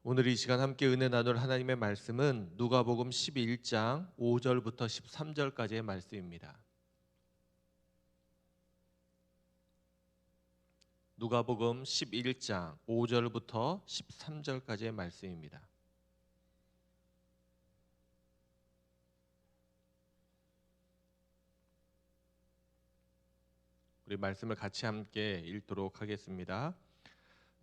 오늘 이 시간 함께 은혜 나눌 하나님의 말씀은 누가복음 11장 5절부터 13절까지의 말씀입니다. 누가복음 11장 5절부터 13절까지의 말씀입니다. 우리 말씀을 같이 함께 읽도록 하겠습니다.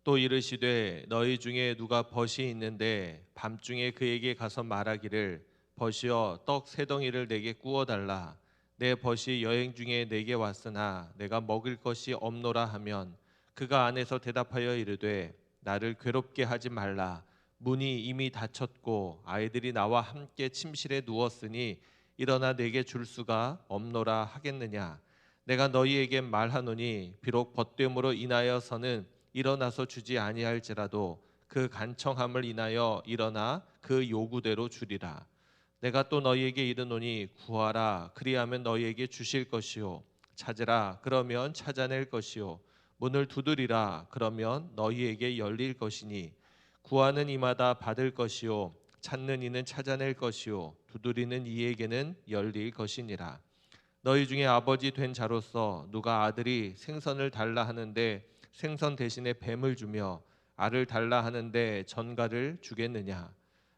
또 이르시되 너희 중에 누가 벗이 있는데 밤중에 그에게 가서 말하기를 벗이여 떡 세 덩이를 내게 구워 달라. 내 벗이 여행 중에 내게 왔으나 내가 먹을 것이 없노라 하면 그가 안에서 대답하여 이르되 나를 괴롭게 하지 말라. 문이 이미 닫혔고 아이들이 나와 함께 침실에 누웠으니 일어나 내게 줄 수가 없노라 하겠느냐. 내가 너희에게 말하노니 비록 벗됨으로 인하여서는 일어나서 주지 아니할지라도 그 간청함을 인하여 일어나 그 요구대로 주리라. 내가 또 너희에게 이르노니 구하라 그리하면 너희에게 주실 것이요 찾으라 그러면 찾아낼 것이요 문을 두드리라 그러면 너희에게 열릴 것이니 구하는 이마다 받을 것이요 찾는 이는 찾아낼 것이요 두드리는 이에게는 열릴 것이니라. 너희 중에 아버지 된 자로서 누가 아들이 생선을 달라 하는데 생선 대신에 뱀을 주며 알을 달라 하는데 전갈을 주겠느냐.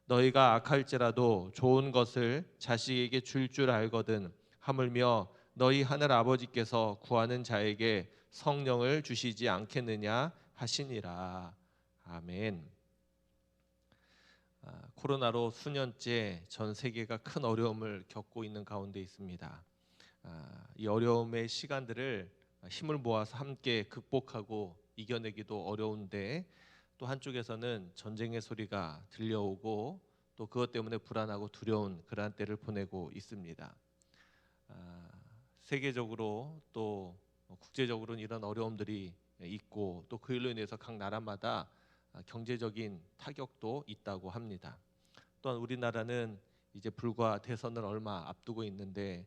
너희가 악할지라도 좋은 것을 자식에게 줄 알거든 하물며 너희 하늘 아버지께서 구하는 자에게 성령을 주시지 않겠느냐 하시니라. 아멘. 코로나로 수년째 전 세계가 큰 어려움을 겪고 있는 가운데 있습니다. 이 어려움의 시간들을 힘을 모아서 함께 극복하고 이겨내기도 어려운데 또 한쪽에서는 전쟁의 소리가 들려오고 또 그것 때문에 불안하고 두려운 그러한 때를 보내고 있습니다. 세계적으로 또 국제적으로는 이런 어려움들이 있고 또 그 일로 인해서 각 나라마다 경제적인 타격도 있다고 합니다. 또한 우리나라는 이제 불과 대선을 얼마 앞두고 있는데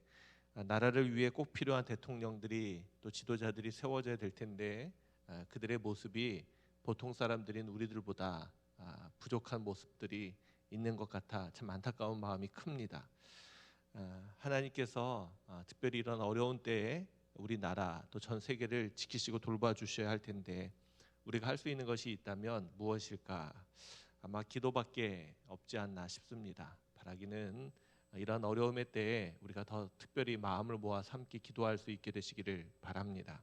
나라를 위해 꼭 필요한 대통령들이 또 지도자들이 세워져야 될 텐데 그들의 모습이 보통 사람들인 우리들보다 부족한 모습들이 있는 것 같아 참 안타까운 마음이 큽니다. 하나님께서 특별히 이런 어려운 때에 우리나라 또 전 세계를 지키시고 돌봐주셔야 할 텐데 우리가 할 수 있는 것이 있다면 무엇일까? 아마 기도밖에 없지 않나 싶습니다. 바라기는 이런 어려움의 때에 우리가 더 특별히 마음을 모아서 함께 기도할 수 있게 되시기를 바랍니다.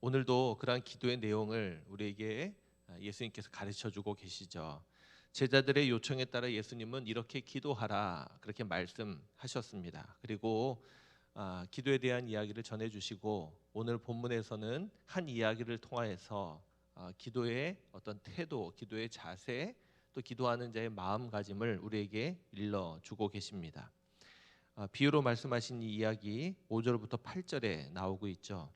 오늘도 그러한 기도의 내용을 우리에게 예수님께서 가르쳐주고 계시죠. 제자들의 요청에 따라 예수님은 이렇게 기도하라 그렇게 말씀하셨습니다. 그리고 기도에 대한 이야기를 전해주시고 오늘 본문에서는 한 이야기를 통하여서 기도의 어떤 태도, 기도의 자세, 또 기도하는 자의 마음가짐을 우리에게 일러주고 계십니다. 비유로 말씀하신 이 이야기 5절부터 8절에 나오고 있죠.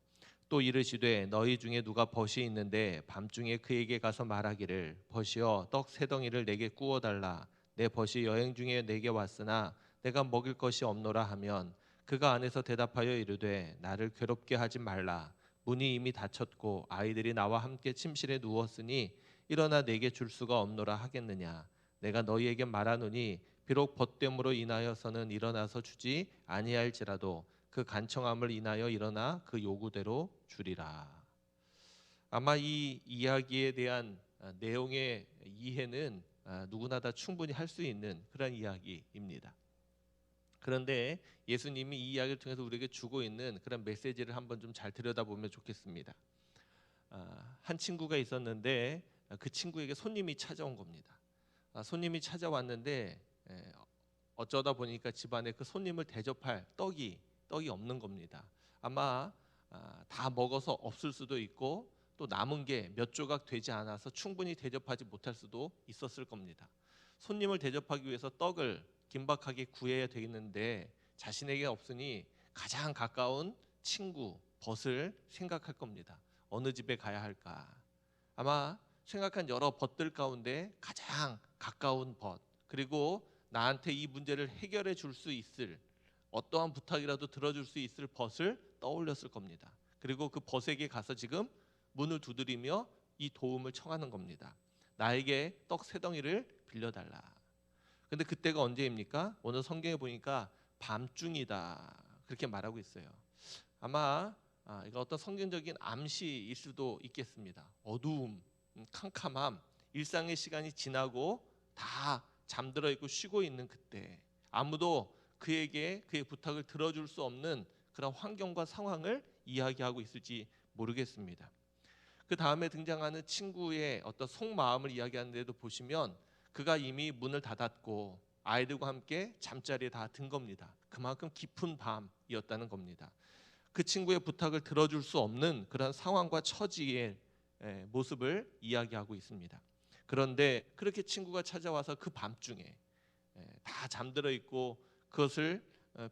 또 이르시되 너희 중에 누가 벗이 있는데 밤중에 그에게 가서 말하기를 벗이여 떡 세 덩이를 내게 구워 달라. 내 벗이 여행 중에 내게 왔으나 내가 먹을 것이 없노라 하면 그가 안에서 대답하여 이르되 나를 괴롭게 하지 말라. 문이 이미 닫혔고 아이들이 나와 함께 침실에 누웠으니 일어나 내게 줄 수가 없노라 하겠느냐. 내가 너희에게 말하노니 비록 벗됨으로 인하여서는 일어나서 주지 아니할지라도 그 간청함을 인하여 일어나 그 요구대로 주리라. 아마 이 이야기에 대한 내용의 이해는 누구나 다 충분히 할 수 있는 그런 이야기입니다. 그런데 예수님이 이 이야기를 통해서 우리에게 주고 있는 그런 메시지를 한번 좀 잘 들여다보면 좋겠습니다. 한 친구가 있었는데 그 친구에게 손님이 찾아온 겁니다. 손님이 찾아왔는데 어쩌다 보니까 집안에 그 손님을 대접할 떡이 없는 겁니다. 아마 다 먹어서 없을 수도 있고 또 남은 게 몇 조각 되지 않아서 충분히 대접하지 못할 수도 있었을 겁니다. 손님을 대접하기 위해서 떡을 긴박하게 구해야 되겠는데 자신에게 없으니 가장 가까운 친구 벗을 생각할 겁니다. 어느 집에 가야 할까? 아마 생각한 여러 벗들 가운데 가장 가까운 벗, 그리고 나한테 이 문제를 해결해 줄 수 있을 어떠한 부탁이라도 들어줄 수 있을 벗을 떠올렸을 겁니다. 그리고 그 벗에게 가서 지금 문을 두드리며 이 도움을 청하는 겁니다. 나에게 떡 세 덩이를 빌려달라. 근데 그때가 언제입니까? 오늘 성경에 보니까 밤중이다 그렇게 말하고 있어요. 아마 이거 어떤 성경적인 암시일 수도 있겠습니다. 어두움, 캄캄함, 일상의 시간이 지나고 다 잠들어 있고 쉬고 있는 그때, 아무도 그에게 그의 부탁을 들어줄 수 없는 그런 환경과 상황을 이야기하고 있을지 모르겠습니다. 그 다음에 등장하는 친구의 어떤 속마음을 이야기하는데도 보시면 그가 이미 문을 닫았고 아이들과 함께 잠자리에 다 든 겁니다. 그만큼 깊은 밤이었다는 겁니다. 그 친구의 부탁을 들어줄 수 없는 그런 상황과 처지의 모습을 이야기하고 있습니다. 그런데 그렇게 친구가 찾아와서 그 밤중에 다 잠들어 있고 그것을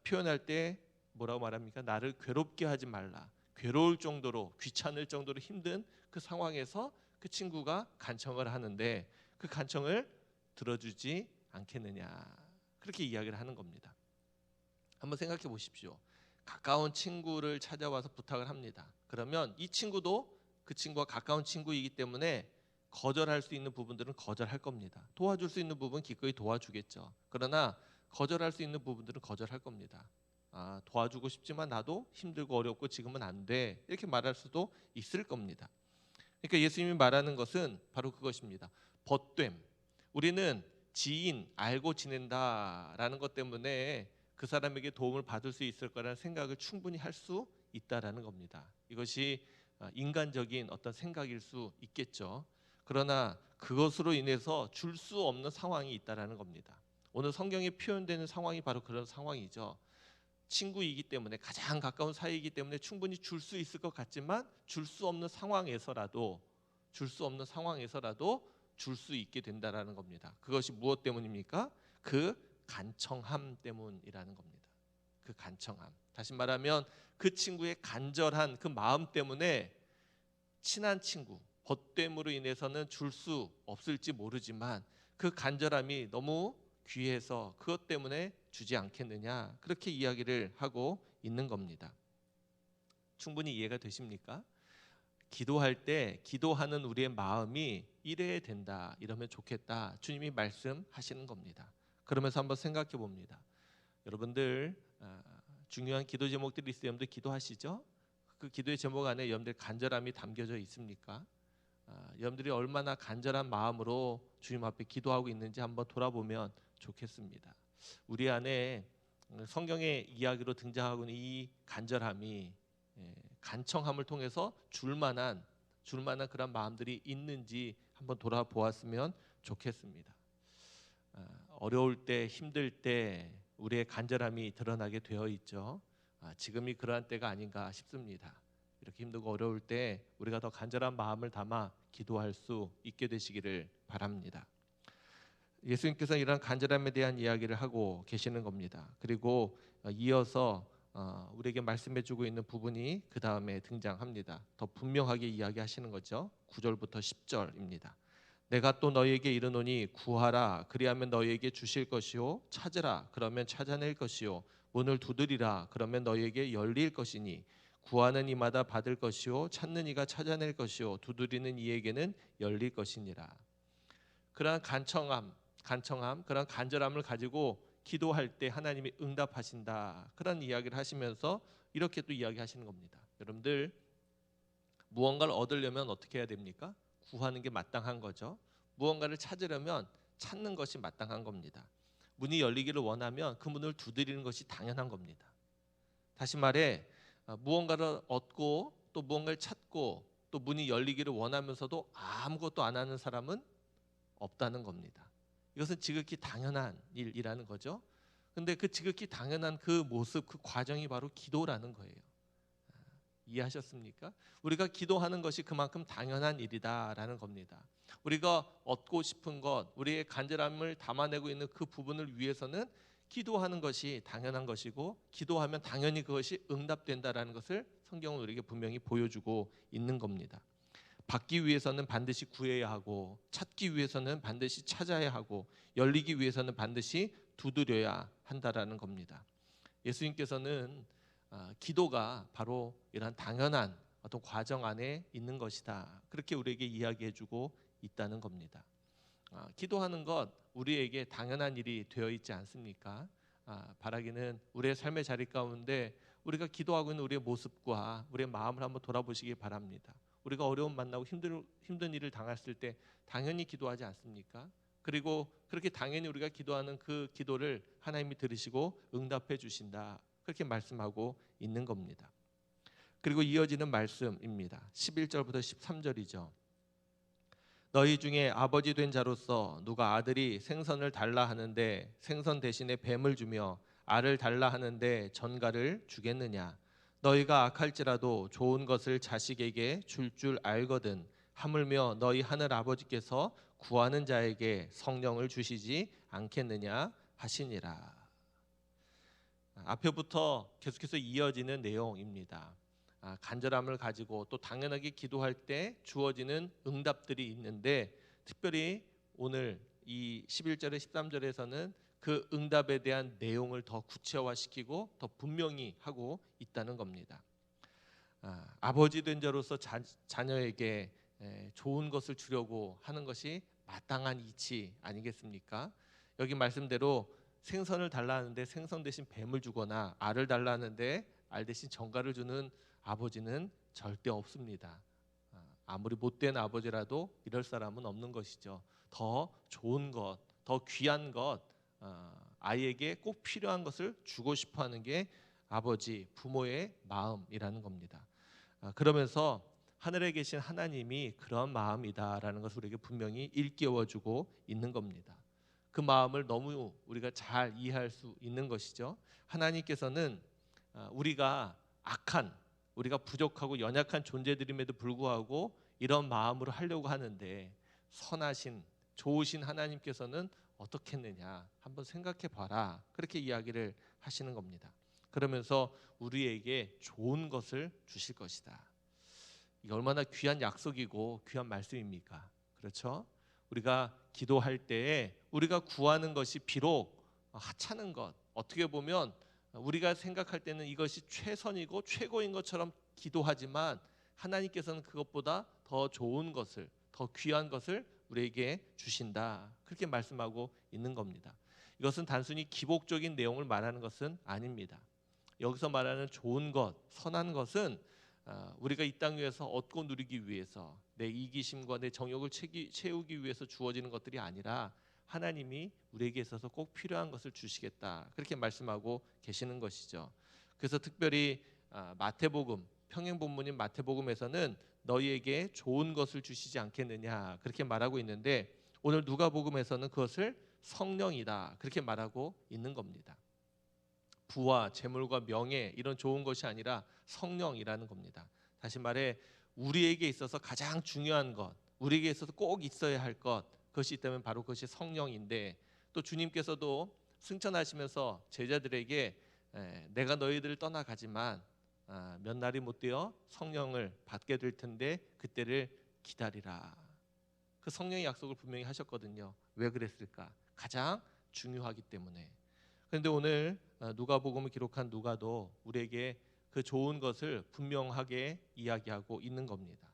표현할 때 뭐라고 말합니까? 나를 괴롭게 하지 말라. 괴로울 정도로, 귀찮을 정도로 힘든 그 상황에서 그 친구가 간청을 하는데 그 간청을 들어주지 않겠느냐, 그렇게 이야기를 하는 겁니다. 한번 생각해 보십시오. 가까운 친구를 찾아와서 부탁을 합니다. 그러면 이 친구도 그 친구와 가까운 친구이기 때문에 거절할 수 있는 부분들은 거절할 겁니다. 도와줄 수 있는 부분 기꺼이 도와주겠죠. 그러나 거절할 수 있는 부분들은 거절할 겁니다. 도와주고 싶지만 나도 힘들고 어렵고 지금은 안 돼, 이렇게 말할 수도 있을 겁니다. 그러니까 예수님이 말하는 것은 바로 그것입니다. 벗됨. 우리는 지인, 알고 지낸다라는 것 때문에 그 사람에게 도움을 받을 수 있을 거라는 생각을 충분히 할 수 있다라는 겁니다. 이것이 인간적인 어떤 생각일 수 있겠죠. 그러나 그것으로 인해서 줄 수 없는 상황이 있다라는 겁니다. 오늘 성경에 표현되는 상황이 바로 그런 상황이죠. 친구이기 때문에, 가장 가까운 사이이기 때문에 충분히 줄 수 있을 것 같지만 줄 수 없는 상황에서라도 줄 수 있게 된다라는 겁니다. 그것이 무엇 때문입니까? 그 간청함 때문이라는 겁니다. 그 간청함. 다시 말하면 그 친구의 간절한 그 마음 때문에 친한 친구, 벗됨으로 인해서는 줄 수 없을지 모르지만 그 간절함이 너무 귀해서 그것 때문에 주지 않겠느냐, 그렇게 이야기를 하고 있는 겁니다. 충분히 이해가 되십니까? 기도할 때 기도하는 우리의 마음이 이래야 된다, 이러면 좋겠다, 주님이 말씀하시는 겁니다. 그러면서 한번 생각해 봅니다. 여러분들 중요한 기도 제목들이 있어요. 여러분들 기도하시죠? 그 기도의 제목 안에 여러분들 간절함이 담겨져 있습니까? 여러분들이 얼마나 간절한 마음으로 주님 앞에 기도하고 있는지 한번 돌아보면 좋겠습니다. 우리 안에 성경의 이야기로 등장하고 있는 이 간절함이 간청함을 통해서 줄만한 그런 마음들이 있는지 한번 돌아보았으면 좋겠습니다. 어려울 때, 힘들 때 우리의 간절함이 드러나게 되어 있죠. 지금이 그러한 때가 아닌가 싶습니다. 이렇게 힘들고 어려울 때 우리가 더 간절한 마음을 담아 기도할 수 있게 되시기를 바랍니다. 예수님께서 이런 간절함에 대한 이야기를 하고 계시는 겁니다. 그리고 이어서 우리에게 말씀해주고 있는 부분이 그 다음에 등장합니다. 더 분명하게 이야기하시는 거죠. 9절부터 10절입니다. 내가 또 너희에게 이르노니 구하라 그리하면 너희에게 주실 것이요 찾으라 그러면 찾아낼 것이요 문을 두드리라 그러면 너희에게 열릴 것이니 구하는 이마다 받을 것이요 찾는 이가 찾아낼 것이요 두드리는 이에게는 열릴 것이니라. 그러한 간청함, 그런 간절함을 가지고 기도할 때 하나님이 응답하신다, 그런 이야기를 하시면서 이렇게 또 이야기하시는 겁니다. 여러분들 무언가를 얻으려면 어떻게 해야 됩니까? 구하는 게 마땅한 거죠. 무언가를 찾으려면 찾는 것이 마땅한 겁니다. 문이 열리기를 원하면 그 문을 두드리는 것이 당연한 겁니다. 다시 말해 무언가를 얻고 또 무언가를 찾고 또 문이 열리기를 원하면서도 아무것도 안 하는 사람은 없다는 겁니다. 이것은 지극히 당연한 일이라는 거죠. 근데 그 지극히 당연한 그 모습, 그 과정이 바로 기도라는 거예요. 이해하셨습니까? 우리가 기도하는 것이 그만큼 당연한 일이다라는 겁니다. 우리가 얻고 싶은 것, 우리의 간절함을 담아내고 있는 그 부분을 위해서는 기도하는 것이 당연한 것이고 기도하면 당연히 그것이 응답된다라는 것을 성경은 우리에게 분명히 보여주고 있는 겁니다. 받기 위해서는 반드시 구해야 하고 찾기 위해서는 반드시 찾아야 하고 열리기 위해서는 반드시 두드려야 한다라는 겁니다. 예수님께서는 기도가 바로 이런 당연한 어떤 과정 안에 있는 것이다, 그렇게 우리에게 이야기해주고 있다는 겁니다. 기도하는 것 우리에게 당연한 일이 되어 있지 않습니까? 바라기는 우리의 삶의 자리 가운데 우리가 기도하고 있는 우리의 모습과 우리의 마음을 한번 돌아보시기 바랍니다. 우리가 어려움 만나고 힘든 일을 당했을 때 당연히 기도하지 않습니까? 그리고 그렇게 당연히 우리가 기도하는 그 기도를 하나님이 들으시고 응답해 주신다. 그렇게 말씀하고 있는 겁니다. 그리고 이어지는 말씀입니다. 11절부터 13절이죠. 너희 중에 아버지 된 자로서 누가 아들이 생선을 달라 하는데 생선 대신에 뱀을 주며 알을 달라 하는데 전갈을 주겠느냐? 너희가 악할지라도 좋은 것을 자식에게 줄 알거든. 하물며 너희 하늘 아버지께서 구하는 자에게 성령을 주시지 않겠느냐 하시니라. 앞에부터 계속해서 이어지는 내용입니다. 간절함을 가지고 또 당연하게 기도할 때 주어지는 응답들이 있는데, 특별히 오늘 이 11절에 13절에서는 그 응답에 대한 내용을 더 구체화시키고 더 분명히 하고 있다는 겁니다. 아버지 된 자로서 자녀에게 좋은 것을 주려고 하는 것이 마땅한 이치 아니겠습니까? 여기 말씀대로 생선을 달라는데 생선 대신 뱀을 주거나 알을 달라는데 알 대신 전갈을 주는 아버지는 절대 없습니다. 아무리 못된 아버지라도 이럴 사람은 없는 것이죠. 더 좋은 것, 더 귀한 것, 아이에게 꼭 필요한 것을 주고 싶어하는 게 아버지, 부모의 마음이라는 겁니다. 그러면서 하늘에 계신 하나님이 그런 마음이다라는 것을 우리에게 분명히 일깨워주고 있는 겁니다. 그 마음을 너무 우리가 잘 이해할 수 있는 것이죠. 하나님께서는 우리가 악한, 우리가 부족하고 연약한 존재들임에도 불구하고 이런 마음으로 하려고 하는데, 선하신 좋으신 하나님께서는 어떻게 했느냐 한번 생각해 봐라, 그렇게 이야기를 하시는 겁니다. 그러면서 우리에게 좋은 것을 주실 것이다. 이게 얼마나 귀한 약속이고 귀한 말씀입니까? 그렇죠? 우리가 기도할 때에 우리가 구하는 것이 비록 하찮은 것, 어떻게 보면 우리가 생각할 때는 이것이 최선이고 최고인 것처럼 기도하지만 하나님께서는 그것보다 더 좋은 것을, 더 귀한 것을 우리에게 주신다, 그렇게 말씀하고 있는 겁니다. 이것은 단순히 기복적인 내용을 말하는 것은 아닙니다. 여기서 말하는 좋은 것, 선한 것은 우리가 이 땅 위에서 얻고 누리기 위해서, 내 이기심과 내 정욕을 채우기 위해서 주어지는 것들이 아니라 하나님이 우리에게 있어서 꼭 필요한 것을 주시겠다, 그렇게 말씀하고 계시는 것이죠. 그래서 특별히 마태복음, 평행 본문인 마태복음에서는 너희에게 좋은 것을 주시지 않겠느냐 그렇게 말하고 있는데, 오늘 누가복음에서는 그것을 성령이다 그렇게 말하고 있는 겁니다. 부와 재물과 명예, 이런 좋은 것이 아니라 성령이라는 겁니다. 다시 말해 우리에게 있어서 가장 중요한 것, 우리에게 있어서 꼭 있어야 할 것, 그것이 있다면 바로 그것이 성령인데, 또 주님께서도 승천하시면서 제자들에게 내가 너희들을 떠나가지만 몇 날이 못 되어 성령을 받게 될 텐데 그때를 기다리라. 그 성령의 약속을 분명히 하셨거든요. 왜 그랬을까? 가장 중요하기 때문에. 그런데 오늘 누가복음을 기록한 누가도 우리에게 그 좋은 것을 분명하게 이야기하고 있는 겁니다.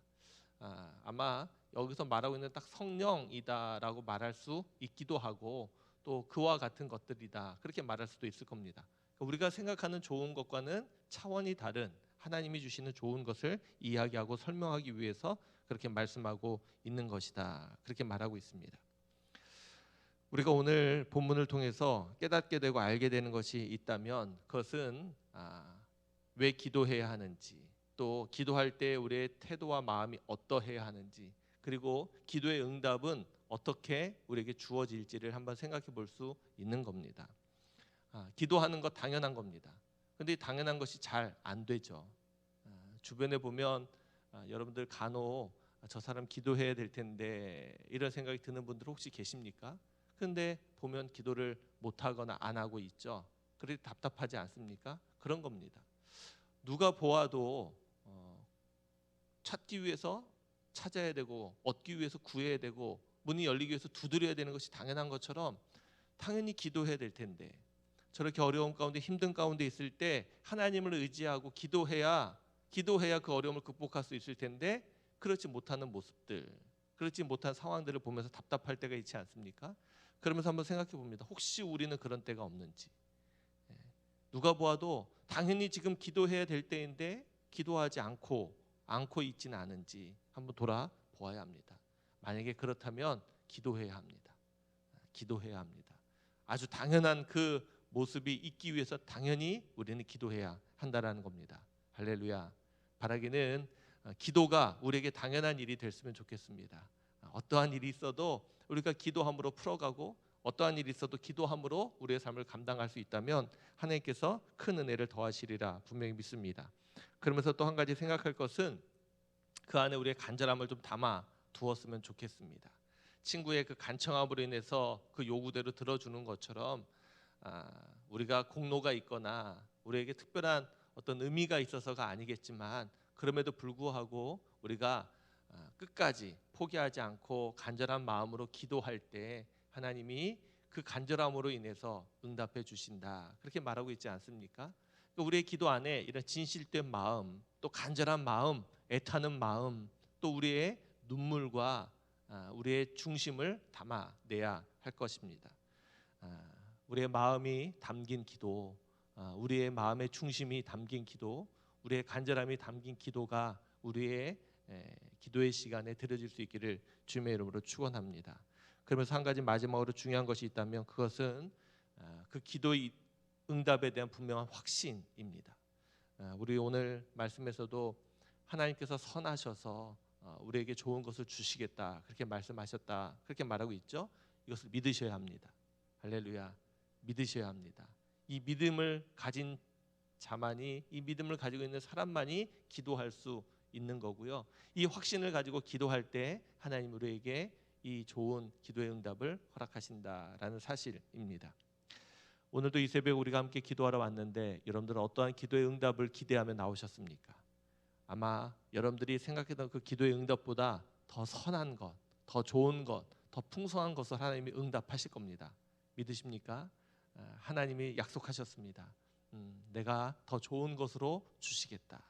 아마 여기서 말하고 있는 딱 성령이다라고 말할 수 있기도 하고, 또 그와 같은 것들이다 그렇게 말할 수도 있을 겁니다. 우리가 생각하는 좋은 것과는 차원이 다른 하나님이 주시는 좋은 것을 이야기하고 설명하기 위해서 그렇게 말씀하고 있는 것이다, 그렇게 말하고 있습니다. 우리가 오늘 본문을 통해서 깨닫게 되고 알게 되는 것이 있다면 그것은 왜 기도해야 하는지, 또 기도할 때 우리의 태도와 마음이 어떠해야 하는지, 그리고 기도의 응답은 어떻게 우리에게 주어질지를 한번 생각해 볼 수 있는 겁니다. 기도하는 것 당연한 겁니다. 그런데 당연한 것이 잘 안 되죠. 주변에 보면 여러분들 간혹 저 사람 기도해야 될 텐데 이런 생각이 드는 분들 혹시 계십니까? 그런데 보면 기도를 못하거나 안 하고 있죠. 그래서 답답하지 않습니까? 그런 겁니다. 누가 보아도 찾기 위해서 찾아야 되고, 얻기 위해서 구해야 되고, 문이 열리기 위해서 두드려야 되는 것이 당연한 것처럼 당연히 기도해야 될 텐데, 저렇게 어려움 가운데 힘든 가운데 있을 때 하나님을 의지하고 기도해야 그 어려움을 극복할 수 있을 텐데 그렇지 못하는 모습들, 그렇지 못한 상황들을 보면서 답답할 때가 있지 않습니까? 그러면서 한번 생각해 봅니다. 혹시 우리는 그런 때가 없는지. 예. 누가 보아도 당연히 지금 기도해야 될 때인데 기도하지 않고 있지는 않은지 한번 돌아보아야 합니다. 만약에 그렇다면 기도해야 합니다. 기도해야 합니다. 아주 당연한 그 모습이 있기 위해서 당연히 우리는 기도해야 한다라는 겁니다. 할렐루야. 바라기는 기도가 우리에게 당연한 일이 됐으면 좋겠습니다. 어떠한 일이 있어도 우리가 기도함으로 풀어가고 어떠한 일이 있어도 기도함으로 우리의 삶을 감당할 수 있다면 하나님께서 큰 은혜를 더하시리라 분명히 믿습니다. 그러면서 또 한 가지 생각할 것은 그 안에 우리의 간절함을 좀 담아 두었으면 좋겠습니다. 친구의 그 간청함으로 인해서 그 요구대로 들어주는 것처럼 우리가 공로가 있거나 우리에게 특별한 어떤 의미가 있어서가 아니겠지만 그럼에도 불구하고 우리가 끝까지 포기하지 않고 간절한 마음으로 기도할 때 하나님이 그 간절함으로 인해서 응답해 주신다. 그렇게 말하고 있지 않습니까? 우리의 기도 안에 이런 진실된 마음, 또 간절한 마음, 애타는 마음, 또 우리의 눈물과 우리의 중심을 담아내야 할 것입니다. 우리의 마음이 담긴 기도, 우리의 마음의 중심이 담긴 기도, 우리의 간절함이 담긴 기도가 우리의 기도의 시간에 드려질 수 있기를 주님의 이름으로 축원합니다. 그러면서 한 가지 마지막으로 중요한 것이 있다면 그것은 그 기도의 응답에 대한 분명한 확신입니다. 우리 오늘 말씀에서도 하나님께서 선하셔서 우리에게 좋은 것을 주시겠다 그렇게 말씀하셨다 그렇게 말하고 있죠. 이것을 믿으셔야 합니다. 할렐루야. 믿으셔야 합니다. 이 믿음을 가진 자만이, 이 믿음을 가지고 있는 사람만이 기도할 수 있는 거고요. 이 확신을 가지고 기도할 때 하나님 우리에게 이 좋은 기도의 응답을 허락하신다라는 사실입니다. 오늘도 이 새벽 우리가 함께 기도하러 왔는데 여러분들은 어떠한 기도의 응답을 기대하며 나오셨습니까? 아마 여러분들이 생각했던 그 기도의 응답보다 더 선한 것, 더 좋은 것, 더 풍성한 것을 하나님이 응답하실 겁니다. 믿으십니까? 하나님이 약속하셨습니다. 내가 더 좋은 것으로 주시겠다.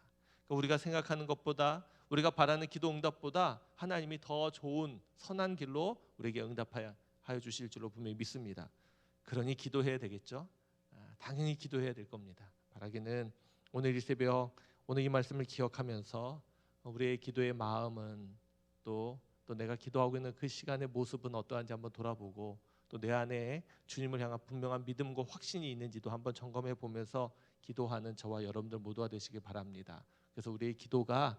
그러니까 우리가 생각하는 것보다 우리가 바라는 기도 응답보다 하나님이 더 좋은 선한 길로 우리에게 응답하여 주실 줄로 분명히 믿습니다. 그러니 기도해야 되겠죠. 당연히 기도해야 될 겁니다. 바라기는 오늘 이 새벽 오늘 이 말씀을 기억하면서 우리의 기도의 마음은 또 내가 기도하고 있는 그 시간의 모습은 어떠한지 한번 돌아보고 또 내 안에 주님을 향한 분명한 믿음과 확신이 있는지도 한번 점검해 보면서 기도하는 저와 여러분들 모두가 되시길 바랍니다. 그래서 우리의 기도가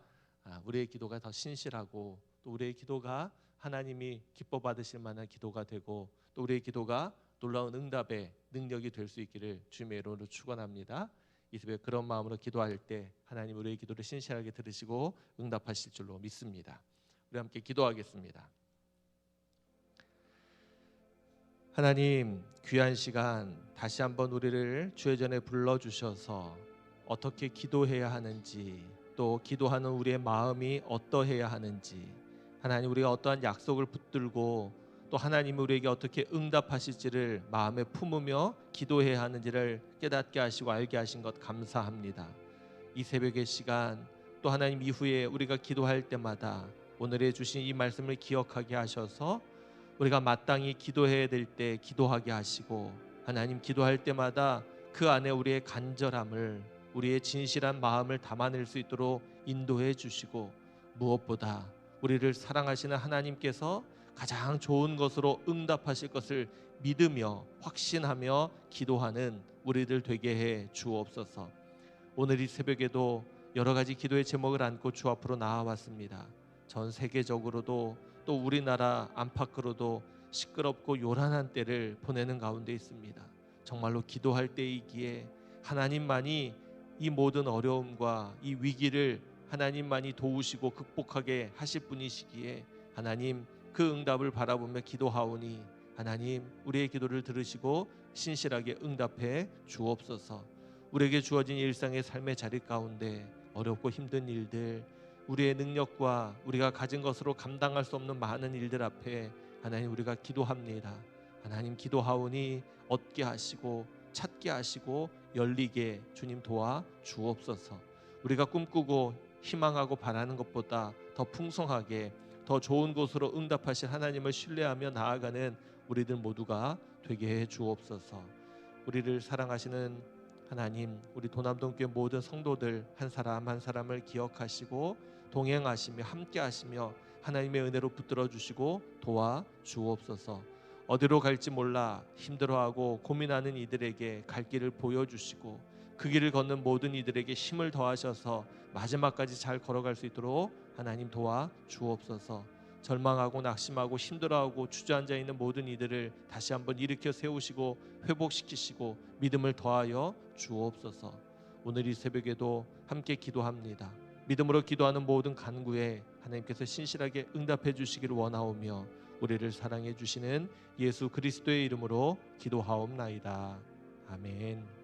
더 신실하고 또 우리의 기도가 하나님이 기뻐 받으실 만한 기도가 되고 또 우리의 기도가 놀라운 응답의 능력이 될 수 있기를 주님의 이름으로 축원합니다. 이 새벽 그런 마음으로 기도할 때 하나님 우리의 기도를 신실하게 들으시고 응답하실 줄로 믿습니다. 우리 함께 기도하겠습니다. 하나님 귀한 시간 다시 한번 우리를 주의 전에 불러주셔서 어떻게 기도해야 하는지 또 기도하는 우리의 마음이 어떠해야 하는지 하나님 우리가 어떠한 약속을 붙들고 또 하나님이 우리에게 어떻게 응답하실지를 마음에 품으며 기도해야 하는지를 깨닫게 하시고 알게 하신 것 감사합니다. 이 새벽의 시간 또 하나님 이후에 우리가 기도할 때마다 오늘에 주신 이 말씀을 기억하게 하셔서 우리가 마땅히 기도해야 될 때 기도하게 하시고 하나님 기도할 때마다 그 안에 우리의 간절함을 우리의 진실한 마음을 담아낼 수 있도록 인도해 주시고 무엇보다 우리를 사랑하시는 하나님께서 가장 좋은 것으로 응답하실 것을 믿으며 확신하며 기도하는 우리들 되게 해 주옵소서. 오늘 이 새벽에도 여러 가지 기도의 제목을 안고 주 앞으로 나아왔습니다. 전 세계적으로도 또 우리나라 안팎으로도 시끄럽고 요란한 때를 보내는 가운데 있습니다. 정말로 기도할 때이기에 하나님만이 이 모든 어려움과 이 위기를 하나님만이 도우시고 극복하게 하실 분이시기에 하나님 그 응답을 바라보며 기도하오니 하나님 우리의 기도를 들으시고 신실하게 응답해 주옵소서. 우리에게 주어진 일상의 삶의 자리 가운데 어렵고 힘든 일들 우리의 능력과 우리가 가진 것으로 감당할 수 없는 많은 일들 앞에 하나님 우리가 기도합니다. 하나님 기도하오니 얻게 하시고 찾게 하시고 열리게 주님 도와 주옵소서. 우리가 꿈꾸고 희망하고 바라는 것보다 더 풍성하게 더 좋은 곳으로 응답하실 하나님을 신뢰하며 나아가는 우리들 모두가 되게 해 주옵소서. 우리를 사랑하시는 하나님, 우리 도남동교회 모든 성도들 한 사람 한 사람을 기억하시고 동행하시며 함께하시며 하나님의 은혜로 붙들어 주시고 도와 주옵소서. 어디로 갈지 몰라 힘들어하고 고민하는 이들에게 갈 길을 보여주시고 그 길을 걷는 모든 이들에게 힘을 더하셔서 마지막까지 잘 걸어갈 수 있도록 하나님 도와 주옵소서. 절망하고 낙심하고 힘들어하고 주저앉아 있는 모든 이들을 다시 한번 일으켜 세우시고 회복시키시고 믿음을 더하여 주옵소서. 오늘 이 새벽에도 함께 기도합니다. 믿음으로 기도하는 모든 간구에 하나님께서 신실하게 응답해 주시기를 원하오며 우리를 사랑해 주시는 예수 그리스도의 이름으로 기도하옵나이다. 아멘.